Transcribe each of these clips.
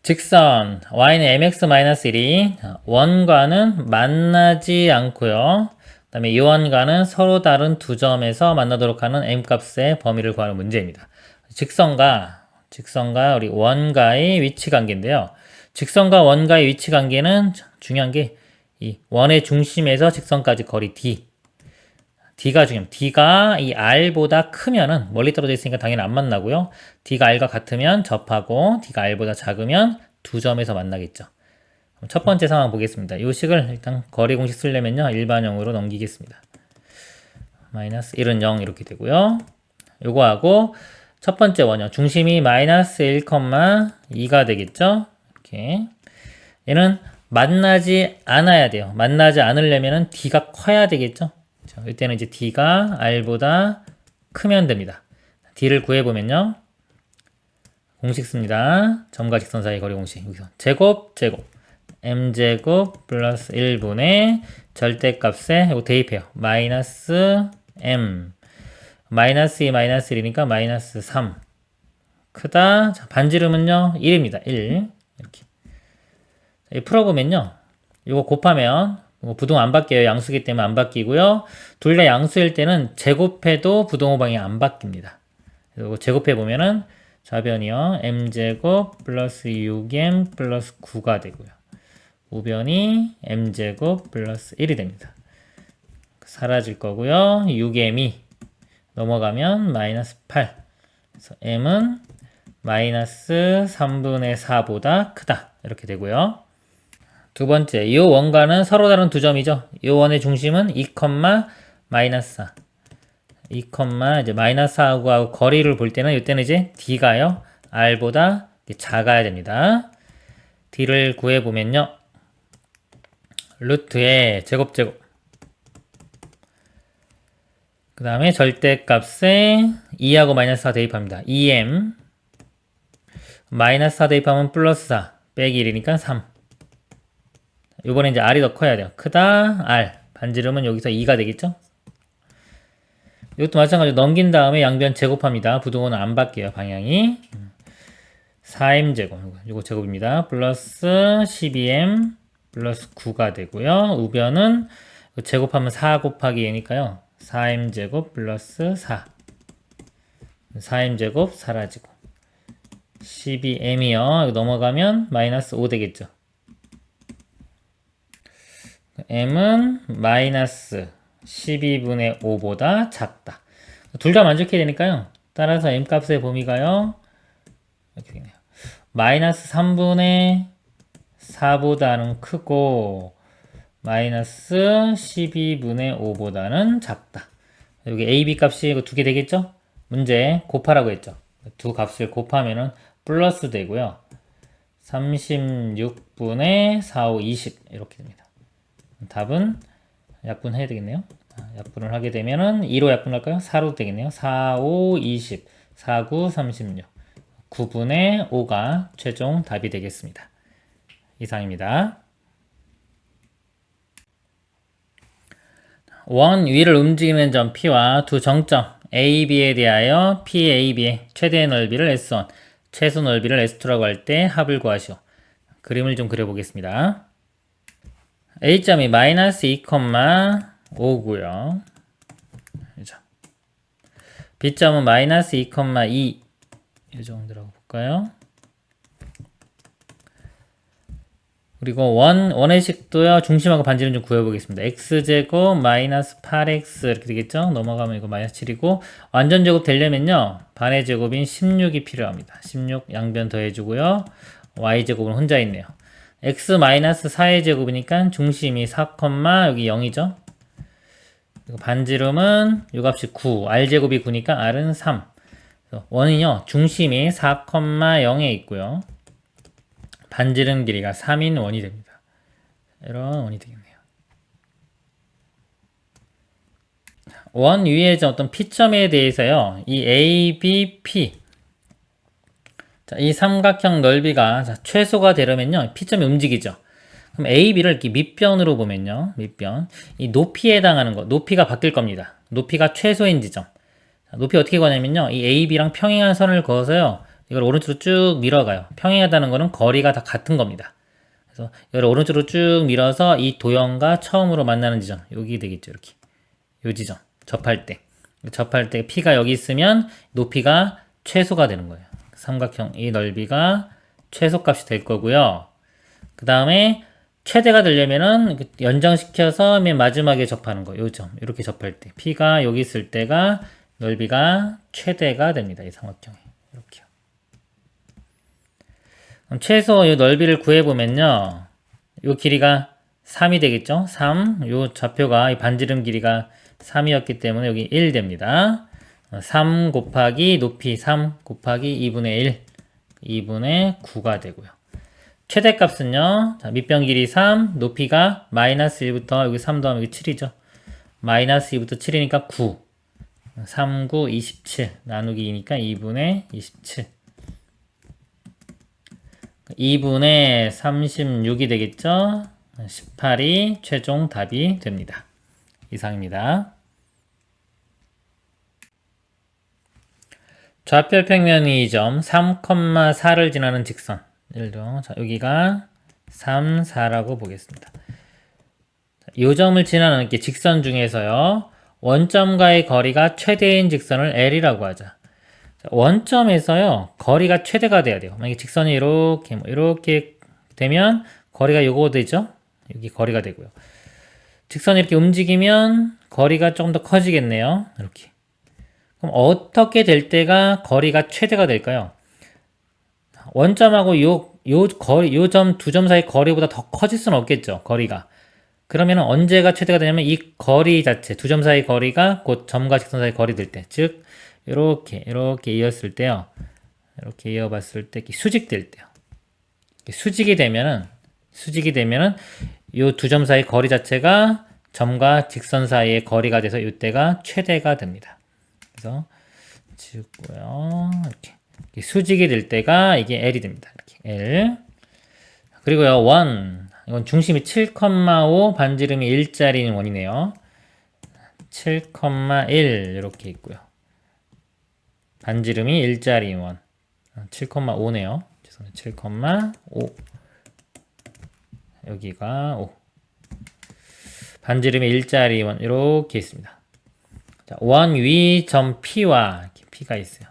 직선 y는 mx-1이 원과는 만나지 않고요. 그 다음에 이 원과는 서로 다른 두 점에서 만나도록 하는 m값의 범위를 구하는 문제입니다. 직선과 우리 원과의 위치 관계인데요. 직선과 원과의 위치 관계는 중요한 게 이 원의 중심에서 직선까지 거리 d. d가 중요합니다. d가 이 r보다 크면은 멀리 떨어져 있으니까 당연히 안 만나고요. d가 r과 같으면 접하고 d가 r보다 작으면 두 점에서 만나겠죠. 그럼 첫 번째 상황 보겠습니다. 이 식을 일단 거리 공식 쓰려면요. 일반형으로 넘기겠습니다. 마이너스 1은 0 이렇게 되고요. 요거하고 첫 번째 원형 중심이 마이너스 1,2가 되겠죠. 이렇게 얘는 만나지 않아야 돼요. 만나지 않으려면은 d가 커야 되겠죠. 이때는 이제 d가 r보다 크면 됩니다. d를 구해보면요. 공식 씁니다. 점과 직선 사이 거리 공식. 여기서 제곱 m제곱 플러스 1분의 절대값에 이거 대입해요. 마이너스 m 마이너스 2 마이너스 1이니까 마이너스 3 크다. 자, 반지름은요 1입니다. 1 이렇게 풀어보면요. 이거 곱하면 부동 안 바뀌어요. 양수기 때문에 안 바뀌고요. 둘 다 양수일 때는 제곱해도 부동호 방향이 안 바뀝니다. 그리고 제곱해 보면은 좌변이요. m제곱 플러스 6m 플러스 9가 되고요. 우변이 m제곱 플러스 1이 됩니다. 사라질 거고요. 6m이 넘어가면 마이너스 8. 그래서 m은 마이너스 3분의 4보다 크다. 이렇게 되고요. 두 번째, 이 원과는 서로 다른 두 점이죠. 이 원의 중심은 2, 마이너스 4. 2, 이제 마이너스 4하고 거리를 볼 때는 이때는 이제 d가요. r보다 작아야 됩니다. d를 구해보면요. 루트의 제곱 그 다음에 절대값에 2하고 마이너스 4 대입합니다. 2m 마이너스 4 대입하면 플러스 4 빼기 1이니까 3. 요번에 이제 r이 더 커야 돼요. 크다 r 반지름은 여기서 2가 되겠죠. 이것도 마찬가지로 넘긴 다음에 양변 제곱합니다. 부동호는 안 바뀌어요. 방향이 4m제곱 요거 제곱입니다. 플러스 12m 플러스 9가 되고요. 우변은 제곱하면 4 곱하기 2니까요. 4m제곱 플러스 4 4m제곱 사라지고 12m이요. 넘어가면 마이너스 5 되겠죠. m은 마이너스 12분의 5보다 작다. 둘 다 만족해야 되니까요. 따라서 m값의 범위가요. 이렇게 되네요. 마이너스 3분의 4보다는 크고 마이너스 12분의 5보다는 작다. 여기 a, b 값이 두 개 되겠죠? 문제 곱하라고 했죠. 두 값을 곱하면은 플러스 되고요. 36분의 4, 5, 20 이렇게 됩니다. 답은 약분해야 되겠네요. 약분을 하게 되면은 2로 약분할까요? 4로 되겠네요. 4, 5, 20, 4, 9, 36 9분의 5가 최종 답이 되겠습니다. 이상입니다. 원 위를 움직이는 점 P와 두 정점 A, B에 대하여 P, A, B의 최대 넓이를 S1, 최소 넓이를 S2라고 할 때 합을 구하시오. 그림을 좀 그려보겠습니다. A점이 마이너스 2,5고요. B점은 마이너스 2,2 이 정도라고 볼까요? 그리고 원의 식도요. 중심하고 반지름 좀 구해보겠습니다. x제곱 마이너스 8x 이렇게 되겠죠? 넘어가면 이거 마이너스 7이고 완전 제곱 되려면요. 반의 제곱인 16이 필요합니다. 16 양변 더해주고요. y제곱은 혼자 있네요. x 마이너스 4의 제곱이니까 중심이 4, 여기 0이죠? 그리고 반지름은 요 값이 9, r제곱이 9니까 r은 3. 원은요. 중심이 4, 0에 있고요. 반지름 길이가 3인 원이 됩니다. 이런 원이 되겠네요. 원 위에 어떤 P점에 대해서요. 이 A, B, P 자, 이 삼각형 넓이가 최소가 되려면요. P점이 움직이죠. 그럼 A, B를 이렇게 밑변으로 보면요. 밑변. 이 높이에 해당하는 거. 높이가 바뀔 겁니다. 높이가 최소인 지점. 자, 높이 어떻게 구하냐면요. 이 A, B랑 평행한 선을 그어서요. 이걸 오른쪽으로 쭉 밀어가요. 평행하다는 거는 거리가 다 같은 겁니다. 그래서 이걸 오른쪽으로 쭉 밀어서 이 도형과 처음으로 만나는 지점, 여기 되겠죠. 이렇게. 요 지점. 접할 때 P가 여기 있으면 높이가 최소가 되는 거예요. 삼각형 이 넓이가 최소값이 될 거고요. 그 다음에 최대가 되려면은 연장시켜서 맨 마지막에 접하는 거, 요 점. 이렇게 접할 때. P가 여기 있을 때가 넓이가 최대가 됩니다. 이 삼각형이. 이렇게요. 그럼 최소 이 넓이를 구해보면요. 요 길이가 3이 되겠죠? 3. 요 좌표가 이 반지름 길이가 3이었기 때문에 여기 1 됩니다. 3 곱하기 높이 3 곱하기 2분의 1. 2분의 9가 되고요. 최대값은요. 자, 밑변 길이 3, 높이가 마이너스 1부터 여기 3 더하면 여기 7이죠. 마이너스 2부터 7이니까 9. 3, 9, 27. 나누기 2니까 2분의 27. 2분의 36이 되겠죠. 18이 최종 답이 됩니다. 이상입니다. 좌표 평면이 이 점 3,4를 지나는 직선. 예를 들어 자, 여기가 3, 4라고 보겠습니다. 이 점을 지나는 이렇게 직선 중에서요. 원점과의 거리가 최대인 직선을 L이라고 하자. 원점에서요. 거리가 최대가 돼야 돼요. 만약에 직선이 이렇게 되면 거리가 요거 되죠? 여기 거리가 되고요. 직선이 이렇게 움직이면 거리가 조금 더 커지겠네요. 이렇게. 그럼 어떻게 될 때가 거리가 최대가 될까요? 원점하고 요 점 두 점 사이 거리보다 더 커질 수는 없겠죠. 거리가. 그러면 언제가 최대가 되냐면 이 거리 자체, 두 점 사이 거리가 곧 점과 직선 사이 거리 될 때. 즉, 이렇게 이었을 때요. 이렇게 이어봤을 때 수직될 때요. 수직이 되면은 요 두 점 사이 거리 자체가 점과 직선 사이의 거리가 돼서 이때가 최대가 됩니다. 그래서 지우고요. 이렇게 수직이 될 때가 이게 L이 됩니다. 이렇게 L. 그리고요, 이건 중심이 7,5, 반지름이 1짜리인 원이네요. 7,1 이렇게 있고요. 반지름이 1짜리인 원. 7,5네요. 죄송해요. 7,5. 여기가 5. 반지름이 1짜리 원 이렇게 있습니다. 자, 원 위 점 P와 이렇게 P가 있어요.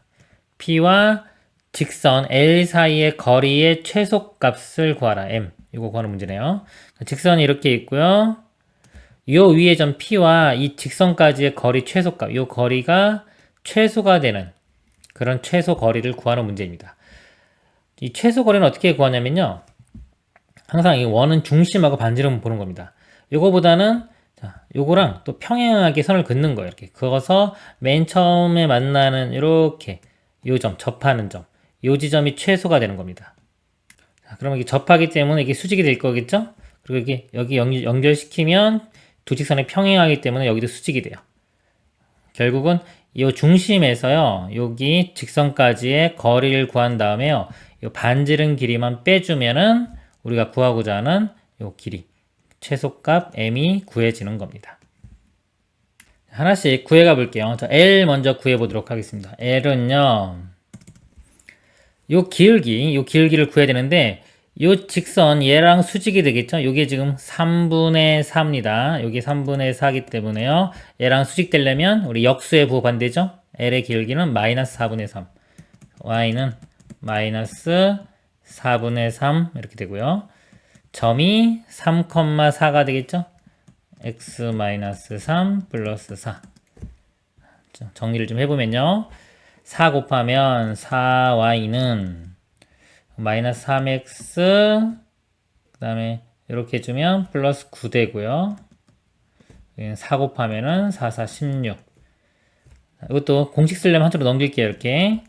P와 직선 L 사이의 거리의 최소값을 구하라. M. 이거 구하는 문제네요. 직선이 이렇게 있고요. 요 위의 점 P와 이 직선까지의 거리 최소값. 요 거리가 최소가 되는 그런 최소 거리를 구하는 문제입니다. 이 최소 거리는 어떻게 구하냐면요. 항상 이 원은 중심하고 반지름을 보는 겁니다. 요거보다는 자, 요거랑 또 평행하게 선을 긋는 거예요. 이렇게 그어서 맨 처음에 만나는 이렇게 요 점, 접하는 점. 요 지점이 최소가 되는 겁니다. 자, 그러면 이게 접하기 때문에 이게 수직이 될 거겠죠? 그리고 이게 여기 연결시키면 두 직선이 평행하기 때문에 여기도 수직이 돼요. 결국은 이 중심에서요, 여기 직선까지의 거리를 구한 다음에요, 이 반지름 길이만 빼주면은 우리가 구하고자 하는 이 길이, 최소값 m이 구해지는 겁니다. 하나씩 구해가 볼게요. 자, L 먼저 구해보도록 하겠습니다. L은요, 요 길기를 구해야 되는데, 요 직선 얘랑 수직이 되겠죠? 요게 지금 3분의 4입니다. 요게 3분의 4이기 때문에요. 얘랑 수직되려면 우리 역수의 부호 반대죠? L의 길기는 마이너스 4분의 3. Y는 마이너스 4분의 3 이렇게 되고요. 점이 3,4가 되겠죠? x-3 플러스 4. 정리를 좀 해보면요. 4 곱하면 4y는 마이너스 3x 그 다음에 이렇게 해주면 플러스 9 되고요. 4 곱하면은 4, 4, 16. 이것도 공식 쓰려면 한쪽으로 넘길게요. 이렇게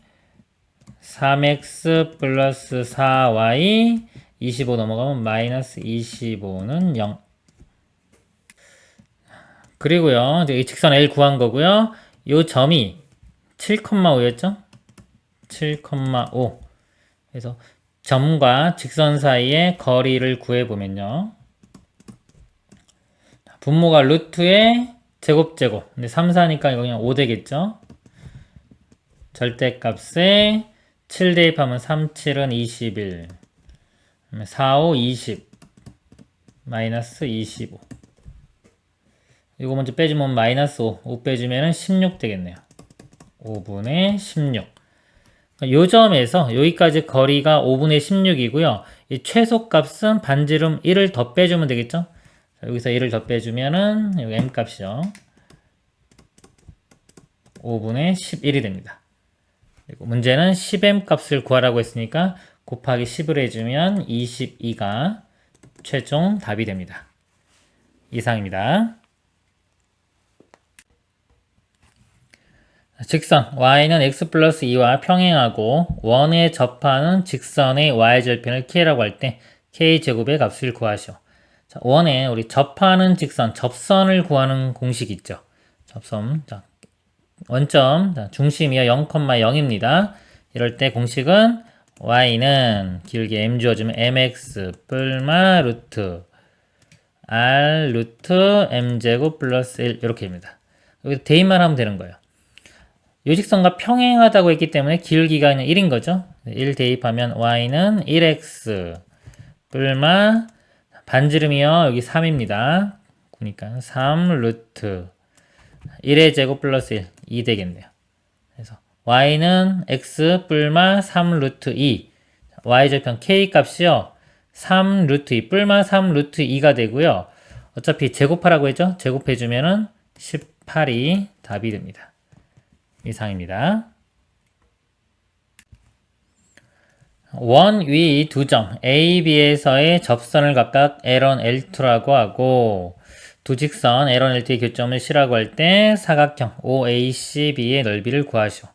3x 플러스 4y 25 넘어가면 마이너스 25는 0. 그리고요. 이제 이 직선 L 구한 거고요. 이 점이 7,5였죠? 7,5. 그래서 점과 직선 사이의 거리를 구해보면요. 분모가 루트의 제곱. 근데 3, 4니까 이거 그냥 5 되겠죠? 절대값에 7 대입하면 3, 7은 21. 4, 5, 20. 마이너스 25. 이거 먼저 빼주면 마이너스 5. 5 빼주면 16 되겠네요. 5분의 16. 요 점에서 여기까지 거리가 5분의 16이고요. 이 최소값은 반지름 1을 더 빼주면 되겠죠? 자, 여기서 1을 더 빼주면은 여기 m 값이요. 5분의 11이 됩니다. 그리고 문제는 10m 값을 구하라고 했으니까 곱하기 10을 해주면 22가 최종 답이 됩니다. 이상입니다. 직선 y는 x 플러스 2와 평행하고 원에 접하는 직선의 y절편을 k라고 할 때 k제곱의 값을 구하시오. 자, 원에 우리 접하는 직선, 접선을 구하는 공식 있죠. 접선. 자, 원점, 자, 중심이요 0,0입니다. 이럴 때 공식은 y는 길게 m 주어주면 mx 뿔마 루트 r 루트 m제곱 플러스 1 이렇게 됩니다. 여기서 대입만 하면 되는 거예요. 요 직선과 평행하다고 했기 때문에 길기가 그냥 1인 거죠. 1 대입하면 y는 1x 뿔마 반지름이요 여기 3입니다. 그러니까 3 루트 1의 제곱 플러스 1 2 되겠네요. 그래서 y는 x 뿔마 3 루트 2 y절편 k 값이요 3 루트 2 뿔마 3 루트 2가 되고요. 어차피 제곱하라고 했죠. 제곱해주면은 18이 답이 됩니다. 이상입니다. 원 위 두 점 A, B에서의 접선을 각각 L1, L2라고 하고 두 직선 L1, L2의 교점을 C라고 할 때 사각형 OACB의 넓이를 구하시오.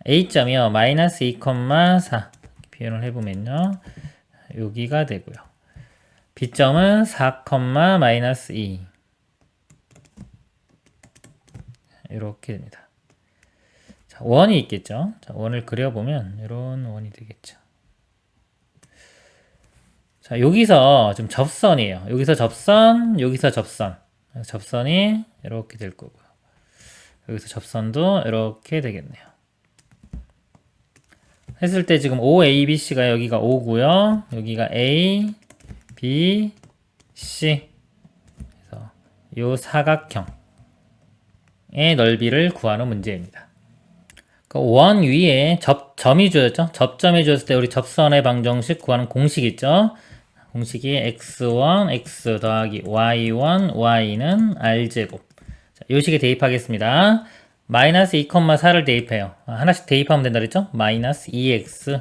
A점이요 마이너스 2,4 표현을 해보면요 여기가 되고요. B점은 4, 마이너스 2 이렇게 됩니다. 자, 원이 있겠죠. 자, 원을 그려보면 이런 원이 되겠죠. 자, 여기서 좀 접선이에요. 여기서 접선, 여기서 접선. 접선이 이렇게 될 거고요. 여기서 접선도 이렇게 되겠네요. 했을 때 지금 OABC가 여기가 O고요. 여기가 A, B, C. 그래서 이 사각형의 넓이를 구하는 문제입니다. 원 위에 점이 주어졌죠? 접점이 주어졌을 때 우리 접선의 방정식 구하는 공식 있죠? 공식이 x1, x 더하기 y1, y는 r제곱. 자, 요 식에 대입하겠습니다. 마이너스 2,4를 대입해요. 하나씩 대입하면 된다 그랬죠? 마이너스 2x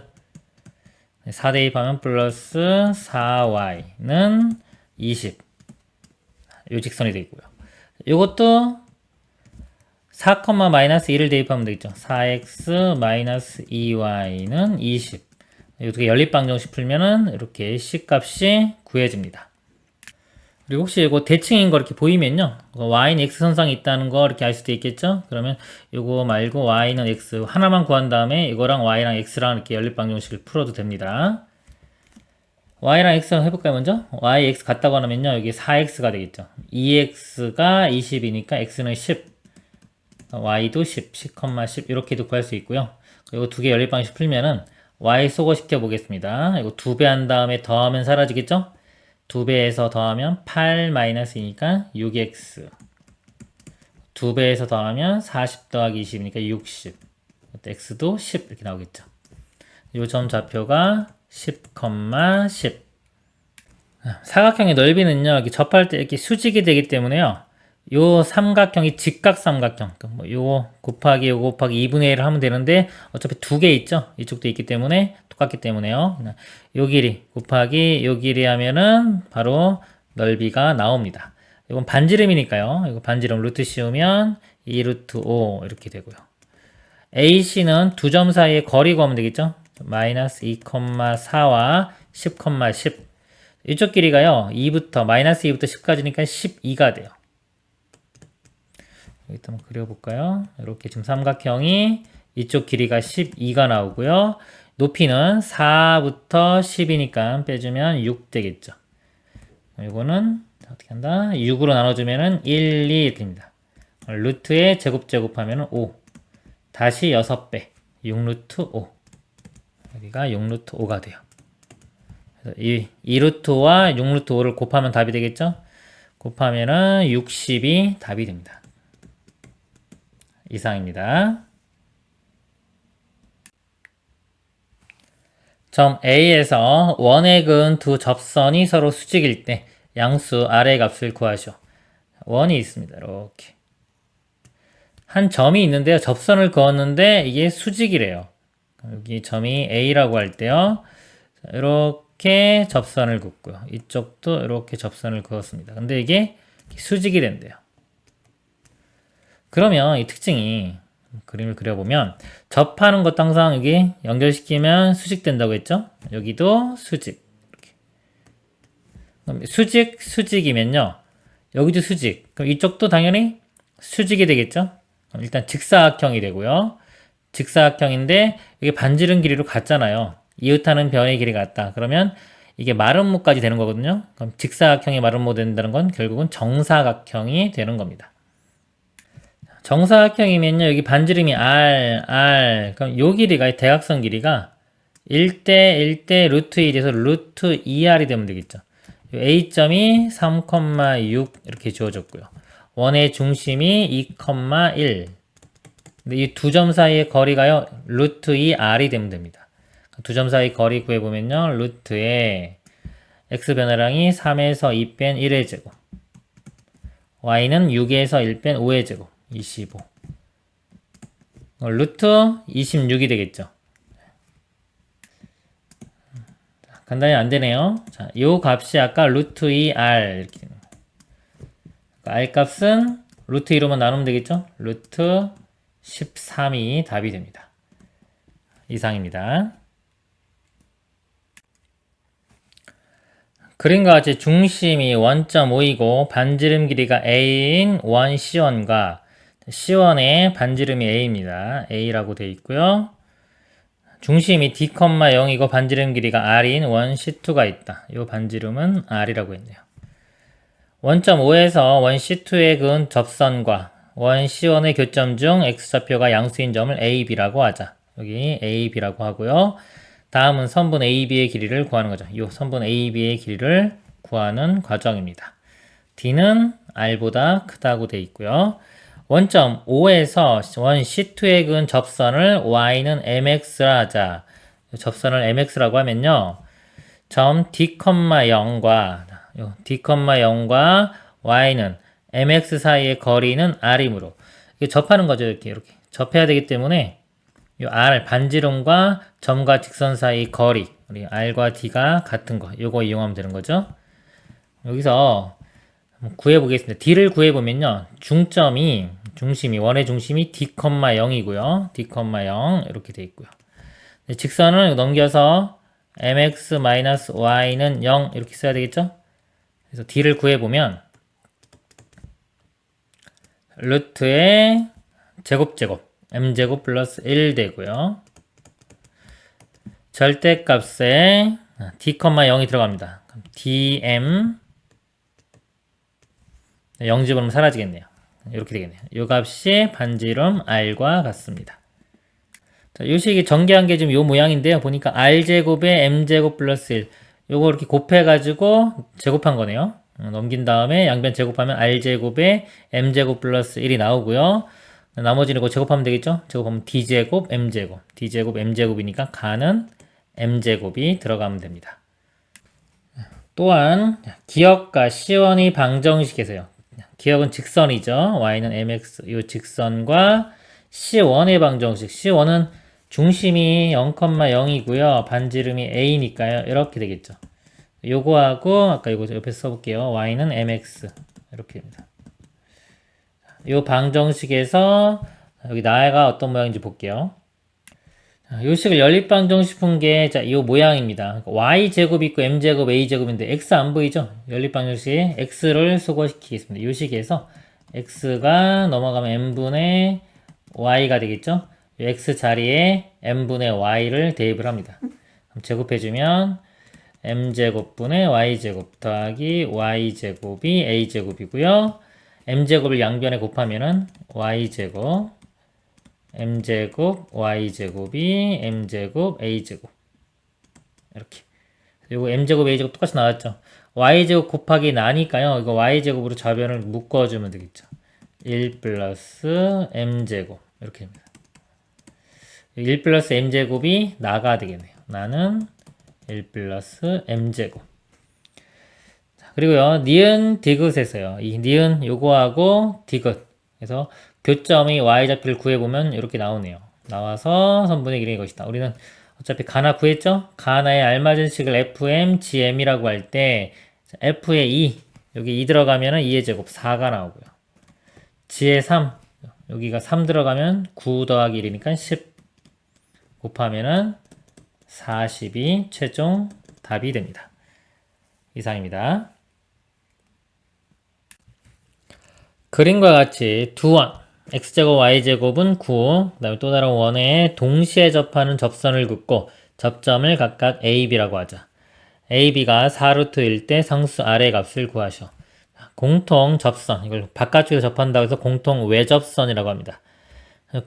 4 대입하면 플러스 4y는 20. 요 직선이 되고요. 요것도 4, 마이너스 1을 대입하면 되겠죠. 4x 마이너스 2y는 20. 이렇게 연립방정식 풀면은 이렇게 C값이 구해집니다. 그리고 혹시 이거 대칭인 거 이렇게 보이면요. y는 x선상이 있다는 거 이렇게 알 수도 있겠죠. 그러면 이거 말고 y는 x 하나만 구한 다음에 이거랑 y랑 x랑 이렇게 연립방정식을 풀어도 됩니다. y랑 x랑 해볼까요 먼저? y, x 같다고 하면요. 여기 4x가 되겠죠. 2x가 20이니까 x는 10. y도 10, 10,10 이렇게도 구할 수 있고요. 이거 두 개 연립방식 풀면은 y 소거시켜 보겠습니다. 이거 2배 한 다음에 더하면 사라지겠죠? 2배에서 더하면 8 마이너스 2니까 6x 2배에서 더하면 40 더하기 20이니까 60 x도 10 이렇게 나오겠죠. 이 점 좌표가 10,10 사각형의 넓이는요 이렇게 접할 때 이렇게 수직이 되기 때문에요 요 삼각형이 직각삼각형 뭐 요거 곱하기 요거 곱하기 2분의 1을 하면 되는데 어차피 두 개 있죠 이쪽도 있기 때문에 똑같기 때문에요 요 길이 곱하기 요 길이 하면은 바로 넓이가 나옵니다. 이건 반지름이니까요 이거 반지름 루트 씌우면 2 루트 5 이렇게 되고요. AC는 두 점 사이의 거리 구하면 되겠죠. 마이너스 2,4와 10,10 이쪽 길이가요 2부터 마이너스 2부터 10까지니까 12가 돼요. 여기 또 한번 그려볼까요? 이렇게 지금 삼각형이 이쪽 길이가 12가 나오고요. 높이는 4부터 10이니까 빼주면 6 되겠죠. 이거는 어떻게 한다? 6으로 나눠주면은 1, 2 됩니다. 루트에 제곱하면은 5. 다시 6배. 6 루트 5. 여기가 6루트 5가 돼요. 그래서 이 2루트 5와 6루트 5를 곱하면 답이 되겠죠? 곱하면은 60이 답이 됩니다. 이상입니다. 점 A에서 원액은 두 접선이 서로 수직일 때 양수 R의 값을 구하시오. 원이 있습니다. 이렇게. 한 점이 있는데요. 접선을 그었는데 이게 수직이래요. 여기 점이 A라고 할 때요. 이렇게 접선을 긋고요. 이쪽도 이렇게 접선을 그었습니다. 근데 이게 수직이 된대요. 그러면 이 특징이 그림을 그려보면 접하는 것도 항상 여기 연결시키면 수직된다고 했죠? 여기도 수직. 이렇게. 그럼 수직, 수직이면요. 여기도 수직. 그럼 이쪽도 당연히 수직이 되겠죠? 그럼 일단 직사각형이 되고요. 직사각형인데 이게 반지름 길이로 같잖아요. 이웃하는 변의 길이가 같다. 그러면 이게 마름모까지 되는 거거든요. 그럼 직사각형이 마름모 된다는 건 결국은 정사각형이 되는 겁니다. 정사각형이면요. 여기 반지름이 R. 그럼 요 길이가, 대각선 길이가 1대 1대 루트 1에서 루트 2R이 되면 되겠죠. A점이 3,6 이렇게 주어졌고요. 원의 중심이 2,1. 근데 이 두 점 사이의 거리가요. 루트 2R이 되면 됩니다. 두 점 사이 거리 구해보면요. 루트에 x 변화량이 3에서 2 뺀 1의 제곱, y는 6에서 1 뺀 5의 제곱, 25. 루트 26이 되겠죠. 간단히 안 되네요. 자, 요 값이 아까 루트 2R 이렇게 되는 거예요. R 값은 루트 2로만 나누면 되겠죠? 루트 13이 답이 됩니다. 이상입니다. 그림과 같이 중심이 원점 5이고 반지름 길이가 A인 원 C1과 C1의 반지름이 A입니다. A라고 되어 있고요. 중심이 D,0이고 반지름 길이가 R인 원 C2가 있다. 이 반지름은 R이라고 했네요. 원점 5에서 원 C2에 그은 접선과 원 C1의 교점 중 X좌표가 양수인 점을 A, B라고 하자. 여기 A, B라고 하고요. 다음은 선분 AB의 길이를 구하는 거죠. 이 선분 AB의 길이를 구하는 과정입니다. D는 R보다 크다고 되어 있고요. 원점 5에서 원 C2에 그은 접선을 Y는 MX라 하자. 접선을 MX라고 하면요. 점 D,0과 D,0과 Y는 MX 사이의 거리는 R이므로 이게 접하는 거죠. 이렇게 접해야 되기 때문에 이 R 반지름과 점과 직선 사이 거리, 우리 R과 D가 같은 거, 요거 이용하면 되는 거죠. 여기서 구해보겠습니다. D를 구해보면요. 중심이, 원의 중심이 D,0이고요. D,0 이렇게 돼 있고요. 직선을 넘겨서 mx-y는 0 이렇게 써야 되겠죠? 그래서 D를 구해보면 루트의 제곱 m제곱 플러스 1 되고요. 절대값에 D,0이 들어갑니다. dm 0 집어넣으면 사라지겠네요. 이렇게 되겠네요. 이 값이 반지름 R과 같습니다. 자, 이 식이 전개한 게 지금 이 모양인데요. 보니까 R제곱에 M제곱 플러스 1. 요거 이렇게 곱해가지고 제곱한 거네요. 넘긴 다음에 양변 제곱하면 R제곱에 M제곱 플러스 1이 나오고요. 나머지는 이거 제곱하면 되겠죠? 제곱하면 D제곱, M제곱. D제곱, M제곱이니까 가는 M제곱이 들어가면 됩니다. 또한 기역과 C1이 방정식에서요. 기역은 직선이죠. Y는 MX, 이 직선과 C1의 방정식. C1은 중심이 0,0이고요. 반지름이 A니까요. 이렇게 되겠죠. 요거하고 아까 이거 옆에 써볼게요. Y는 MX 이렇게 됩니다. 요 방정식에서 여기 나가 어떤 모양인지 볼게요. 요 식을 연립방정식 푼 게 요 모양입니다. Y제곱 있고 M제곱, A제곱인데 X 안 보이죠? 연립방정식에 X를 소거시키겠습니다. 요 식에서 X가 넘어가면 M분의 Y가 되겠죠? X 자리에 M분의 Y를 대입을 합니다. 그럼 제곱해주면 M제곱분의 Y제곱 더하기 Y제곱이 A제곱이고요. M제곱을 양변에 곱하면은 Y제곱 M제곱 Y제곱이 M제곱 A제곱 이렇게. 요거 m제곱 a제곱 똑같이 나왔죠. y제곱 곱하기 나니까요. 이거 y제곱으로 좌변을 묶어주면 되겠죠. 1 플러스 m제곱 이렇게 됩니다. 1 플러스 m제곱이 나가 되겠네요. 나는 1 플러스 m제곱. 그리고요, 니은 디귿에서요. 이 니은 요거하고 디귿. 그래서 교점의 y좌표를 구해보면 이렇게 나오네요. 나와서 선분의 길이인 것이다. 우리는 어차피 가나 구했죠? 가나의 알맞은 식을 fm, gm이라고 할 때 f의 2, 여기 2 들어가면 2의 제곱 4가 나오고요. g의 3, 여기가 3 들어가면 9 더하기 1이니까 10 곱하면은 40이 최종 답이 됩니다. 이상입니다. 그림과 같이 두 원, x제곱 y제곱은 9, 그 다음에 또 다른 원에 동시에 접하는 접선을 긋고 접점을 각각 a, b라고 하자. a, b가 4루트일 때 상수 r의 값을 구하셔. 공통 접선, 이걸 바깥쪽에 접한다고 해서 공통 외접선이라고 합니다.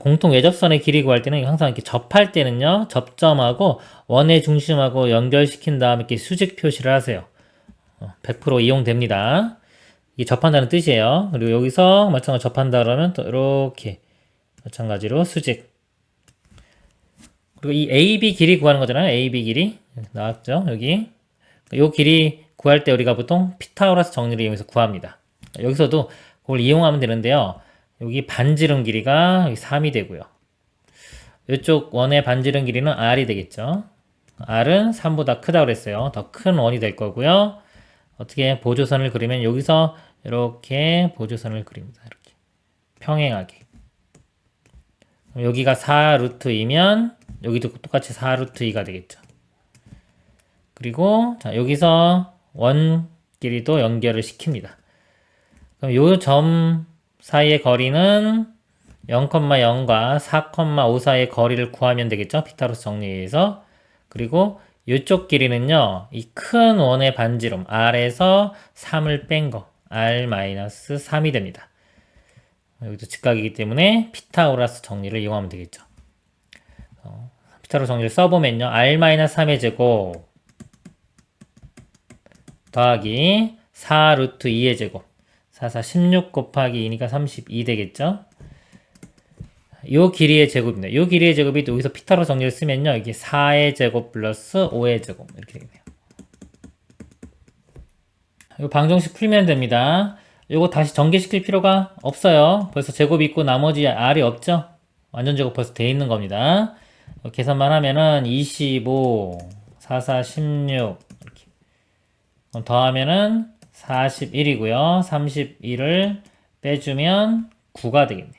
공통 외접선의 길이 구할 때는 항상 이렇게 접할 때는요, 접점하고 원의 중심하고 연결시킨 다음에 이렇게 수직 표시를 하세요. 100% 이용됩니다. 이게 접한다는 뜻이에요. 그리고 여기서 마찬가지로 접한다 그러면 또 이렇게 마찬가지로 수직. 그리고 이 AB 길이 구하는 거잖아요. AB 길이 나왔죠. 여기 이 길이 구할 때 우리가 보통 피타고라스 정리를 이용해서 구합니다. 여기서도 그걸 이용하면 되는데요. 여기 반지름 길이가 여기 3이 되고요. 이쪽 원의 반지름 길이는 R이 되겠죠. R은 3보다 크다고 그랬어요. 더 큰 원이 될 거고요. 어떻게 보조선을 그리면 여기서 이렇게 보조선을 그립니다. 이렇게 평행하게. 여기가 4루트이면 여기도 똑같이 4루트2가 되겠죠. 그리고 자, 여기서 원 길이도 연결을 시킵니다. 그럼 요 점 사이의 거리는 0,0과 4,5 사이의 거리를 구하면 되겠죠. 피타고라스 정리에서. 그리고 이쪽 길이는요, 이 큰 원의 반지름 R에서 3을 뺀 거, R-3이 됩니다. 여기도 직각이기 때문에 피타고라스 정리를 이용하면 되겠죠. 피타고라스 정리를 써보면요, R-3의 제곱 더하기 4루트2의 제곱 4, 16 곱하기 2니까 32 되겠죠. 요 길이의 제곱입니다. 요 길이의 제곱이 여기서 피타고라스 정리를 쓰면요. 이게 4의 제곱 플러스 5의 제곱 이렇게 되네요. 요 방정식 풀면 됩니다. 요거 다시 전개시킬 필요가 없어요. 벌써 제곱이 있고 나머지 R이 없죠? 완전 제곱 벌써 돼 있는 겁니다. 계산만 하면은 25, 4, 16 이렇게. 그럼 더하면은 41이고요. 31을 빼주면 9가 되겠네요.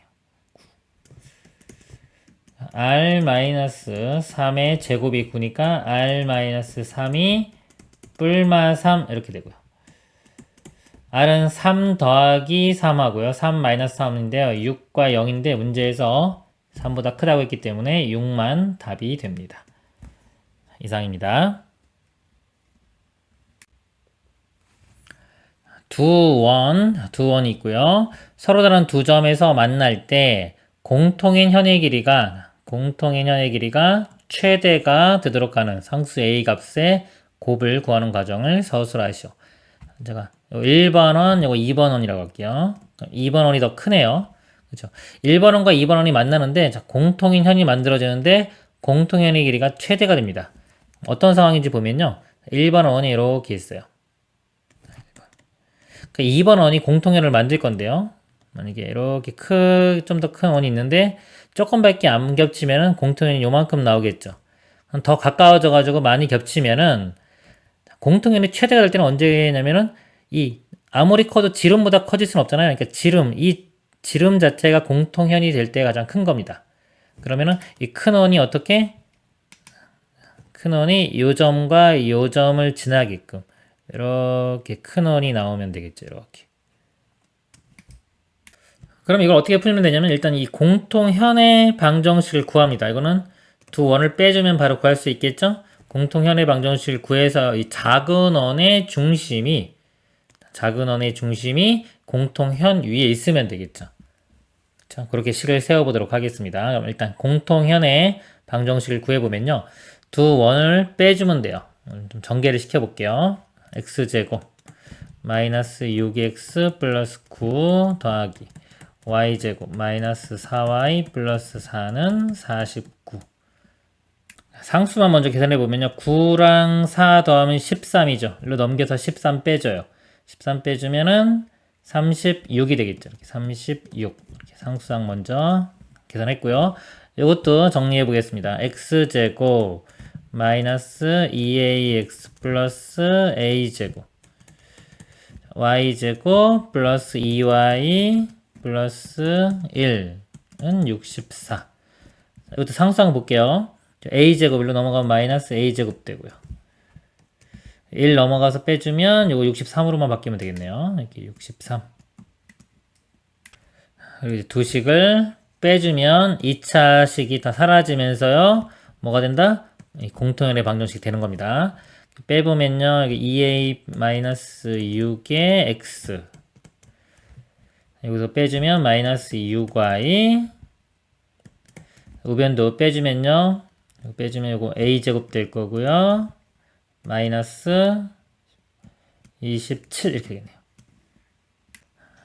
R-3의 제곱이 9니까 R-3이 뿔마 3 이렇게 되고요. R은 3 더하기 3 하고요. 3 3인데요. 6과 0인데 문제에서 3보다 크다고 했기 때문에 6만 답이 됩니다. 이상입니다. 두 원이 있고요. 서로 다른 두 점에서 만날 때 공통인 현의 길이가 최대가 되도록 하는 상수 A 값의 곱을 구하는 과정을 서술하시오. 제가 1번 원, 이거 2번 원이라고 할게요. 2번 원이 더 크네요. 그렇죠? 1번 원과 2번 원이 만나는데 공통인 현이 만들어지는데 공통현의 길이가 최대가 됩니다. 어떤 상황인지 보면요. 1번 원이 이렇게 있어요. 2번 원이 공통현을 만들 건데요. 만약에 이렇게 좀 더 큰 원이 있는데 조금밖에 안 겹치면은 공통현이 요만큼 나오겠죠. 더 가까워져 가지고 많이 겹치면은 공통현이 최대가 될 때는 언제냐면은 이 아무리 커도 지름보다 커질 수는 없잖아요. 그러니까 이 지름 자체가 공통현이 될 때 가장 큰 겁니다. 그러면은 이 큰 원이 큰 원이 요 점과 요 점을 지나게끔 이렇게 큰 원이 나오면 되겠죠. 이렇게. 그럼 이걸 어떻게 풀면 되냐면 일단 이 공통현의 방정식을 구합니다. 이거는 두 원을 빼주면 바로 구할 수 있겠죠? 공통현의 방정식을 구해서 이 작은 원의 중심이 공통현 위에 있으면 되겠죠. 그렇죠? 그렇게 식을 세워보도록 하겠습니다. 그럼 일단 공통현의 방정식을 구해보면요. 두 원을 빼주면 돼요. 좀 전개를 시켜볼게요. x제곱 마이너스 6x 플러스 9 더하기 y제곱 마이너스 4y 플러스 4는 49. 상수만 먼저 계산해보면요. 9랑 4 더하면 13이죠. 일로 넘겨서 13 빼줘요. 13 빼주면은 36이 되겠죠. 이렇게 36. 이렇게 상수항 먼저 계산했고요. 이것도 정리해 보겠습니다. x제곱 마이너스 2ax 플러스 a제곱 y제곱 플러스 2y 플러스 1은 64. 이것도 상수항 볼게요. a제곱 1로 넘어가면 마이너스 a제곱 되고요. 1 넘어가서 빼주면 이거 63으로만 바뀌면 되겠네요. 이렇게 63. 그리고 이제 두 식을 빼주면 2차 식이 다 사라지면서요. 뭐가 된다? 공통연의 방정식 되는 겁니다. 빼보면요. 2a-6의 x 여기서 빼주면 마이너스 6y 우변도 빼주면요. 빼주면 이거 a제곱 될 거고요. 마이너스 27 이렇게 되겠네요.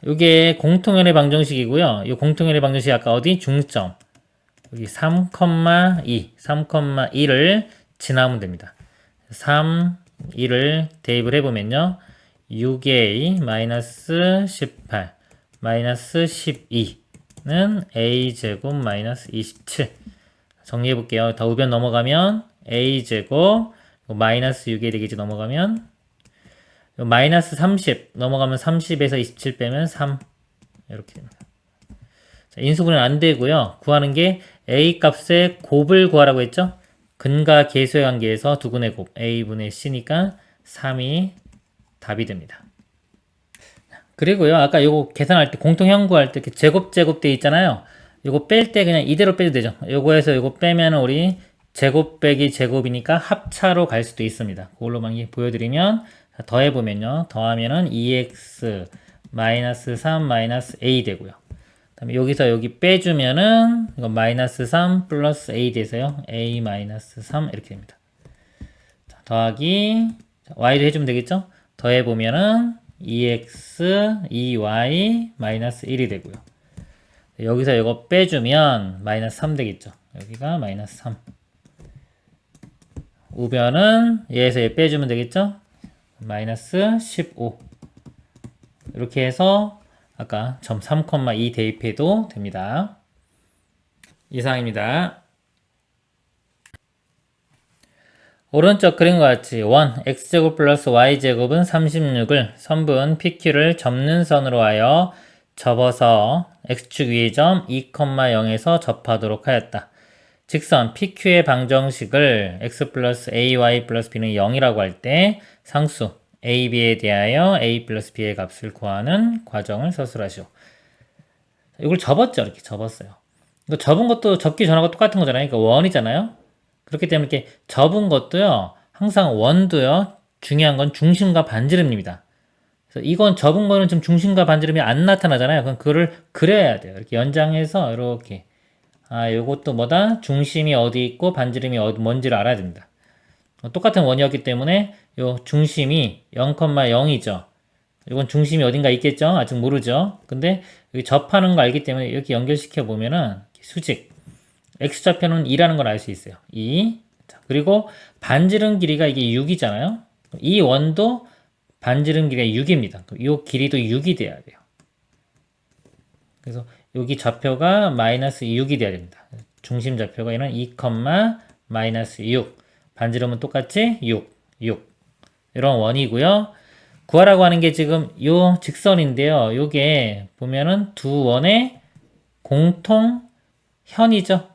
이게 공통연의 방정식이고요. 이 공통연의 방정식이 아까 어디? 중점. 여기 3,2를 지나면 됩니다. 3, 2를 대입을 해보면요. 6a 마이너스 18 마이너스 12는 a제곱 마이너스 27. 정리해볼게요. 더 우변 넘어가면 a제곱 마이너스 6에 되겠지. 넘어가면 마이너스 30 넘어가면 30에서 27 빼면 3 이렇게 됩니다. 자, 인수분해 안 되고요. 구하는 게 a 값의 곱을 구하라고 했죠. 근과 계수의 관계에서 두근의 곱 a분의 c니까 3이 답이 됩니다. 그리고요. 아까 요거 계산할 때 공통형 구할 때 이렇게 제곱 돼 있잖아요. 요거 뺄 때 그냥 이대로 빼도 되죠. 요거에서 요거 빼면 우리 제곱 빼기 제곱이니까 합차로 갈 수도 있습니다. 그걸로만 보여드리면 더해보면요. 더하면은 2x 마이너스 3 마이너스 a 되고요. 그다음에 여기서 여기 빼주면은 이거 마이너스 3 플러스 a 돼서요. a 마이너스 3 이렇게 됩니다. 자, 더하기 y도 해주면 되겠죠? 더해보면은 2x 2y 마이너스 1이 되고요. 여기서 이거 빼주면 마이너스 3 되겠죠? 여기가 마이너스 3. 우변은 얘에서 얘 빼주면 되겠죠? 마이너스 15. 이렇게 해서 아까 점 3,2 대입해도 됩니다. 이상입니다. 오른쪽 그림과 같이 1, x제곱 플러스 y제곱은 36을 선분 PQ를 접는 선으로 하여 접어서 x축 위의 점 2,0에서 접하도록 하였다. 직선 PQ의 방정식을 x 플러스 ay 플러스 b는 0이라고 할 때 상수 a, b에 대하여 a 플러스 b의 값을 구하는 과정을 서술하시오. 이걸 접었죠. 이렇게 접었어요. 이거 접은 것도 접기 전하고 똑같은 거잖아요. 그러니까 원이잖아요. 그렇기 때문에 이렇게 접은 것도요. 항상 원도요. 중요한 건 중심과 반지름입니다. 그래서 이건 접은 거는 좀 중심과 반지름이 안 나타나잖아요. 그럼 그거를 그려야 돼요. 이렇게 연장해서 이렇게 요것도 뭐다? 중심이 어디 있고 반지름이 뭔지를 알아야 됩니다. 똑같은 원이었기 때문에 요 중심이 0,0이죠. 이건 중심이 어딘가 있겠죠? 아직 모르죠. 근데 여기 접하는 거 알기 때문에 이렇게 연결시켜 보면은 수직 x좌표는 2라는 걸 알 수 있어요. 2. 자, 그리고 반지름 길이가 이게 6이잖아요. 이 원도 반지름 길이가 6입니다. 이 길이도 6이 돼야 돼요. 그래서 여기 좌표가 마이너스 6이 돼야 됩니다. 중심 좌표가 얘는 2, 마이너스 6. 반지름은 똑같이 6. 이런 원이고요. 구하라고 하는 게 지금 요 직선인데요. 요게 보면은 두 원의 공통현이죠.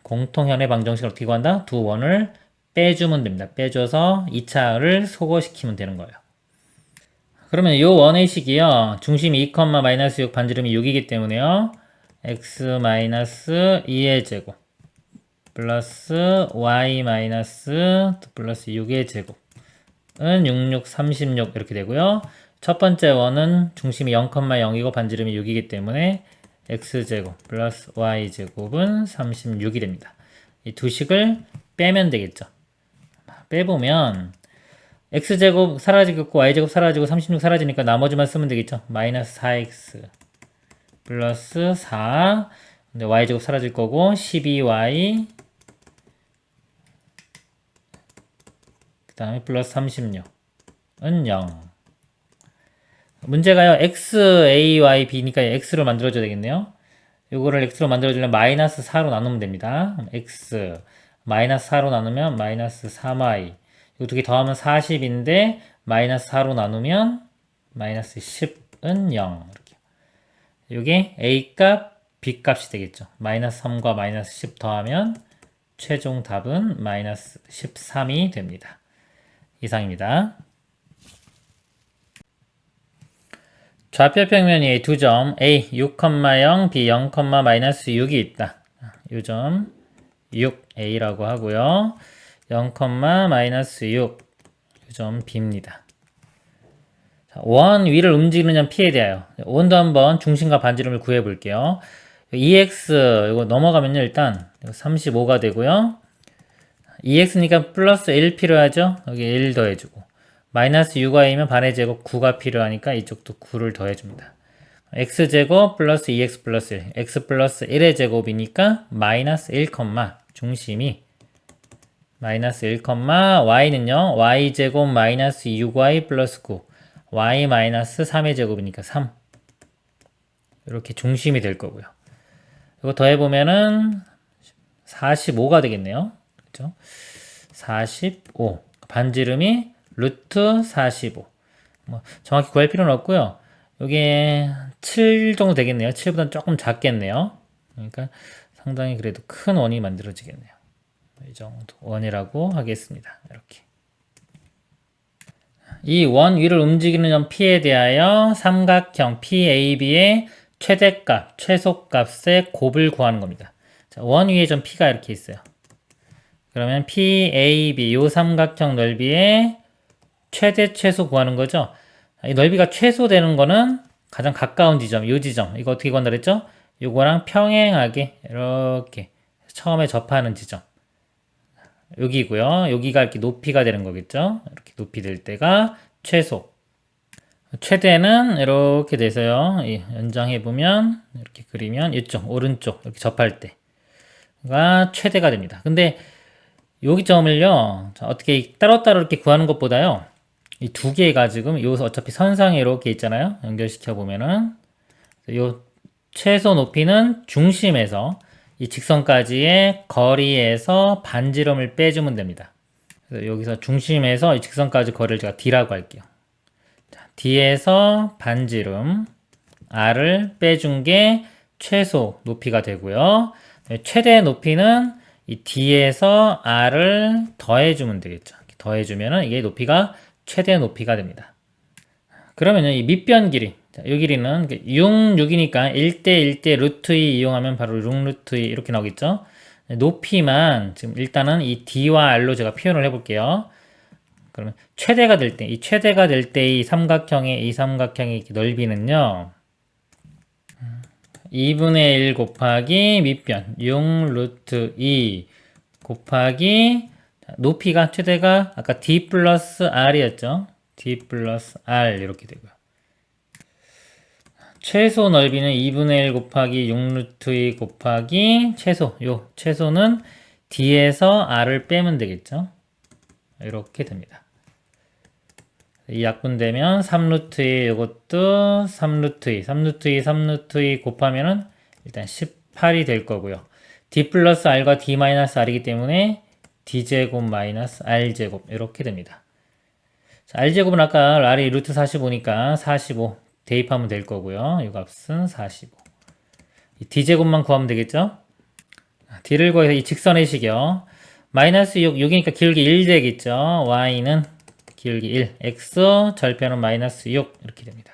공통현의 방정식을 어떻게 구한다? 두 원을 빼주면 됩니다. 빼줘서 2차를 소거시키면 되는 거예요. 그러면 요 원의 식이요. 중심이 2, 마이너스 6, 반지름이 6이기 때문에요. x 마이너스 2의 제곱 플러스 y 마이너스 플러스 6의 제곱은 66, 36 이렇게 되고요. 첫 번째 원은 중심이 0,0이고 반지름이 6이기 때문에 x제곱 플러스 y제곱은 36이 됩니다. 이 두 식을 빼면 되겠죠. 빼보면 x제곱 사라지겠고 y제곱 사라지고 36 사라지니까 나머지만 쓰면 되겠죠. 마이너스 4x 플러스 4 근데 y제곱 사라질 거고 12y 그 다음에 플러스 36은 0. 문제가요. x, a, y, b니까 x로 만들어줘야 되겠네요. 요거를 x로 만들어주려면 마이너스 4로 나누면 됩니다. x 마이너스 4로 나누면 마이너스 3y 이거 두 개 더하면 40인데 마이너스 4로 나누면 마이너스 10은 0 이렇게. 요게 a 값, b 값이 되겠죠. 마이너스 3과 마이너스 10 더하면 최종 답은 마이너스 13이 됩니다. 이상입니다. 좌표 평면이 두 점 A 6,0 B 0, 마이너스 6이 있다. 이 점 6A라고 하고요. 0, 마이너스 6 이 점 B입니다. 자, 원 위를 움직이는 점 P에 대하여 원도 한번 중심과 반지름을 구해 볼게요. 2x 이거 넘어가면요 일단 35가 되고요. 2x니까 플러스 1 필요하죠. 여기 1 더해주고 마이너스 6y면 반의 제곱 9가 필요하니까 이쪽도 9를 더해줍니다. x제곱 플러스 2x 플러스 1 x 플러스 1의 제곱이니까 마이너스 1, 중심이 마이너스 1, y는요 y제곱 마이너스 6y 플러스 9 y 마이너스 3의 제곱이니까 3 이렇게 중심이 될 거고요. 이거 더해보면은 45가 되겠네요. 그렇죠? 45 반지름이 루트 45 뭐 정확히 구할 필요는 없고요. 이게 7 정도 되겠네요. 7보다는 조금 작겠네요. 그러니까 상당히 그래도 큰 원이 만들어지겠네요. 이 정도 원이라고 하겠습니다. 이렇게 이 원 위를 움직이는 점 P에 대하여 삼각형 PAB의 최대값, 최소값의 곱을 구하는 겁니다. 자, 원 위에 점 P가 이렇게 있어요. 그러면 PAB 요 삼각형 넓이의 최대 최소 구하는 거죠. 이 넓이가 최소되는 거는 가장 가까운 지점, 요 지점. 이거 어떻게 구한다 그랬죠? 요거랑 평행하게 이렇게 처음에 접하는 지점. 여기고요. 여기가 이렇게 높이가 되는 거겠죠. 이렇게 높이 될 때가 최소. 최대는 이렇게 돼서요. 연장해 보면 이렇게 그리면 이쪽 오른쪽 이렇게 접할 때가 최대가 됩니다. 근데 여기 점을요. 자, 어떻게 따로따로 이렇게 구하는 것보다요. 이 두 개가 지금 요 어차피 선상에 이렇게 있잖아요. 연결시켜 보면은 요 최소 높이는 중심에서 이 직선까지의 거리에서 반지름을 빼주면 됩니다. 그래서 여기서 중심에서 이 직선까지 거리를 제가 D라고 할게요. 자, D에서 반지름 R을 빼준 게 최소 높이가 되고요. 최대 높이는 이 D에서 R을 더해주면 되겠죠. 더해주면은 이게 높이가 최대 높이가 됩니다. 그러면요, 이 밑변 길이. 자, 이 길이는 6, 6이니까 1대 1대 루트 2 이용하면 바로 6 루트 2 이렇게 나오겠죠? 높이만 지금 일단은 이 D와 R로 제가 표현을 해볼게요. 그러면 최대가 될 때, 이 최대가 될 때 이 삼각형의 넓이는요, 2분의 1 곱하기 밑변 6 루트 2 곱하기 높이가 최대가 아까 D 플러스 R이었죠. D 플러스 R 이렇게 되고요. 최소 넓이는 2분의 1 곱하기 6 루트 2 곱하기 최소. 요 최소는 D에서 R을 빼면 되겠죠. 이렇게 됩니다. 이 약분되면 3 루트 2 이것도 3 루트 2 3 루트 2 3 루트 2 곱하면은 일단 18이 될 거고요. D 플러스 R과 D 마이너스 R이기 때문에 D제곱 마이너스 R제곱 이렇게 됩니다. 자, R제곱은 아까 R이 루트 45니까 45 대입하면 될 거고요. 이 값은 45. D제곱만 구하면 되겠죠? D를 구해서 이 직선의 식이요. 마이너스 6, 6이니까 기울기 1 되겠죠. Y는 기울기 1, X 절편은 마이너스 6 이렇게 됩니다.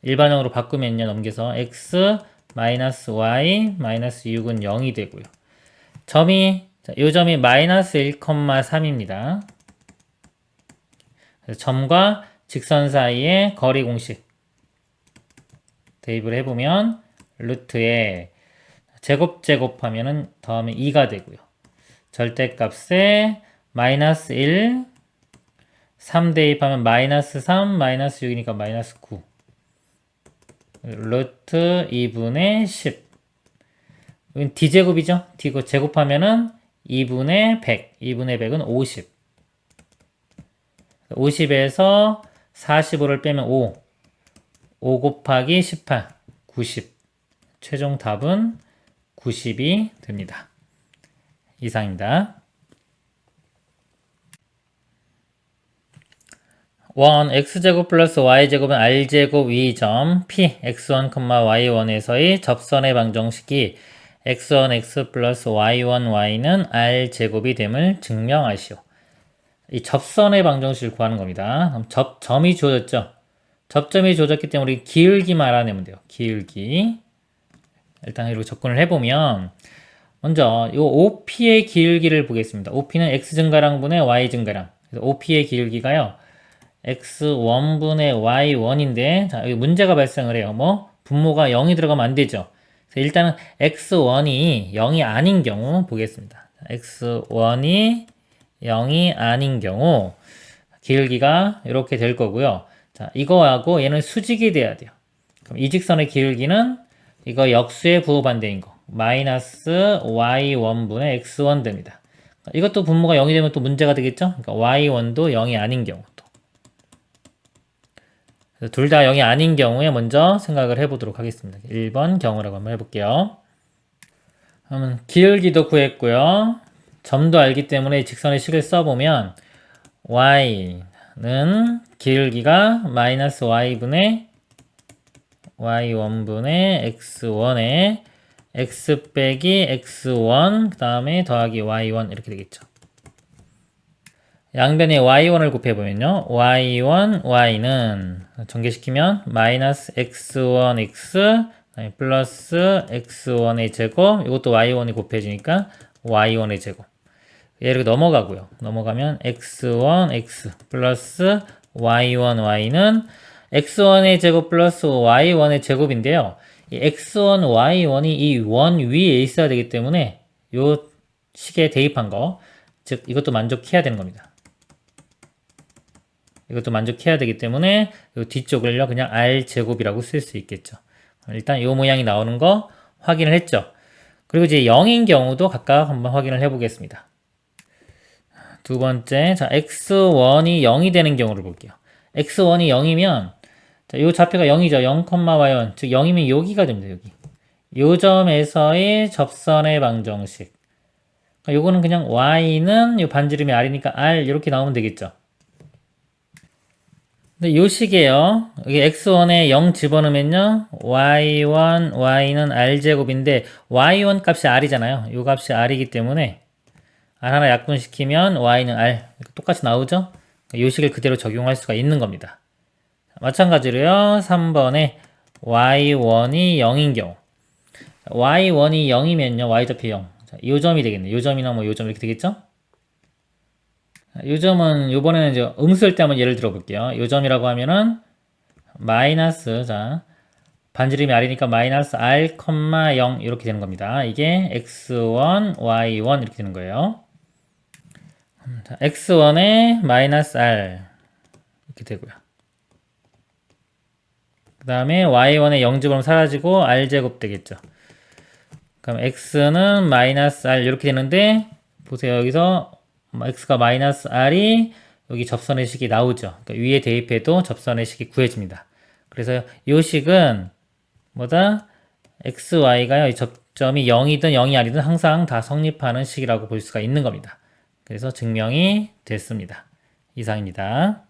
일반형으로 바꾸면요. 넘겨서 X 마이너스 Y 마이너스 6은 0이 되고요. 요 점이 마이너스 1,3입니다. 점과 직선 사이의 거리 공식 대입을 해보면 루트에 제곱하면은 더하면 2가 되고요. 절대값에 마이너스 1, 3 대입하면 마이너스 3, 마이너스 6이니까 마이너스 9. 루트 2분의 10. 이건 d제곱이죠? d 제곱하면은 2분의 100. 2분의 100은 50. 50에서 45를 빼면 5. 5 곱하기 18. 90. 최종 답은 90이 됩니다. 이상입니다. 1. x제곱 플러스 y제곱은 r제곱 위점 p x1, y1에서의 접선의 방정식이 x1, x 플러스 y1, y는 r제곱이 됨을 증명하시오. 이 접선의 방정식을 구하는 겁니다. 그럼 접점이 주어졌죠? 접점이 주어졌기 때문에 우리 기울기만 알아내면 돼요. 기울기. 일단 이렇게 접근을 해보면 먼저 이 OP의 기울기를 보겠습니다. OP는 x 증가량분의 y 증가량. 그래서 OP의 기울기가요. x1분의 y1인데 자, 여기 문제가 발생을 해요. 뭐 분모가 0이 들어가면 안 되죠. 그래서 일단은 x1이 0이 아닌 경우 보겠습니다. x1이 0이 아닌 경우 기울기가 이렇게 될 거고요. 자, 이거하고 얘는 수직이 돼야 돼요. 그럼 이 직선의 기울기는 이거 역수의 부호반대인 거 마이너스 y1분의 x1 됩니다. 이것도 분모가 0이 되면 또 문제가 되겠죠? 그러니까 y1도 0이 아닌 경우 둘 다 0이 아닌 경우에 먼저 생각을 해보도록 하겠습니다. 1번 경우라고 한번 해볼게요. 그러면 기울기도 구했고요. 점도 알기 때문에 직선의 식을 써보면 y는 기울기가 마이너스 y분의 y1분의 x1에 x 빼기 x1 그 다음에 더하기 y1 이렇게 되겠죠. 양변에 y1을 곱해보면요. y1, y는 전개시키면 마이너스 x1x 플러스 x1의 제곱 이것도 y1이 곱해지니까 y1의 제곱 얘를 넘어가고요. 넘어가면 x1x 플러스 y1, y는 x1의 제곱 플러스 y1의 제곱인데요. 이 x1, y1이 이 원 위에 있어야 되기 때문에 이 식에 대입한 거, 즉 이것도 만족해야 되는 겁니다. 이것도 만족해야 되기 때문에 이 뒤쪽을요 그냥 r제곱이라고 쓸 수 있겠죠. 일단 이 모양이 나오는 거 확인을 했죠. 그리고 이제 0인 경우도 각각 한번 확인을 해 보겠습니다. 두 번째, 자 x1이 0이 되는 경우를 볼게요. x1이 0이면 자, 이 좌표가 0이죠. 0, y1 즉 0이면 여기가 됩니다. 여기 요 점에서의 접선의 방정식. 요거는 그냥 y는 요 반지름이 r이니까 r 이렇게 나오면 되겠죠. 근데 요 식이에요. 여기 x1에 0 집어넣으면요. y1, y는 r제곱인데 y1 값이 r이잖아요. 요 값이 r이기 때문에 r 하나 약분시키면 y는 r 똑같이 나오죠. 요 식을 그대로 적용할 수가 있는 겁니다. 마찬가지로요. 3번에 y1이 0인 경우 y1이 0이면요. y좌표 0. 자, 요 점이 되겠네. 요 점이나 뭐 요 점 이렇게 되겠죠? 요 점은 요번에는 이제 음수일 때 한번 예를 들어 볼게요. 요 점이라고 하면은 마이너스 자 반지름이 r이니까 마이너스 r, 0 이렇게 되는 겁니다. 이게 x1, y1 이렇게 되는 거예요. 자, x1에 마이너스 r 이렇게 되고요. 그 다음에 y1에 0제곱은 사라지고 r제곱 되겠죠. 그럼 x는 마이너스 r 이렇게 되는데 보세요. 여기서 x가 마이너스 r이 여기 접선의 식이 나오죠. 그러니까 위에 대입해도 접선의 식이 구해집니다. 그래서 이 식은 뭐다? x, y가요. 이 접점이 0이든 0이 아니든 항상 다 성립하는 식이라고 볼 수가 있는 겁니다. 그래서 증명이 됐습니다. 이상입니다.